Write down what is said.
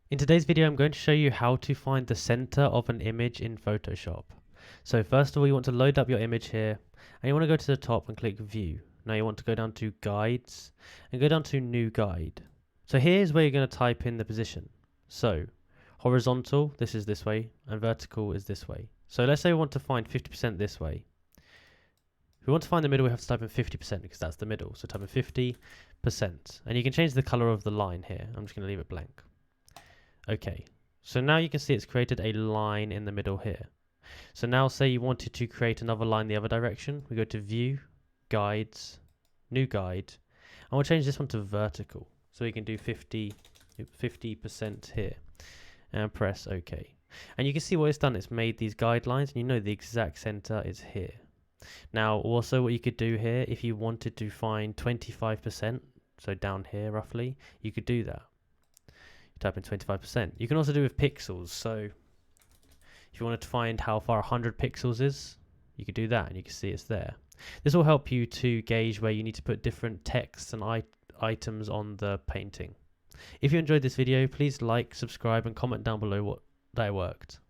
In today's video, I'm going to show you how to find the center of an image in Photoshop. So first of all, you want to load up your image here, and you want to go to the top and click View. Now you want to go down to Guides, and go down to New Guide. So here's where you're going to type in the position. So horizontal, this is this way, and vertical is this way. So let's say we want to find 50% this way. If we want to find the middle, we have to type in 50% because that's the middle. So type in 50%, and you can change the color of the line here. I'm just going to leave it blank. Okay, so now you can see it's created a line in the middle here. So now say you wanted to create another line the other direction. We go to View, Guides, New Guide, and we'll change this one to vertical. So we can do 50% here and press OK. And you can see what it's done. It's made these guidelines, and you know the exact center is here. Now also what you could do here, if you wanted to find 25%, so down here roughly, you could do that. Type in 25%. You can also do with pixels. So if you wanted to find how far 100 pixels is, you could do that, and you can see it's there. This will help you to gauge where you need to put different texts and items on the painting. If you enjoyed this video, please like, subscribe, and comment down below that it worked.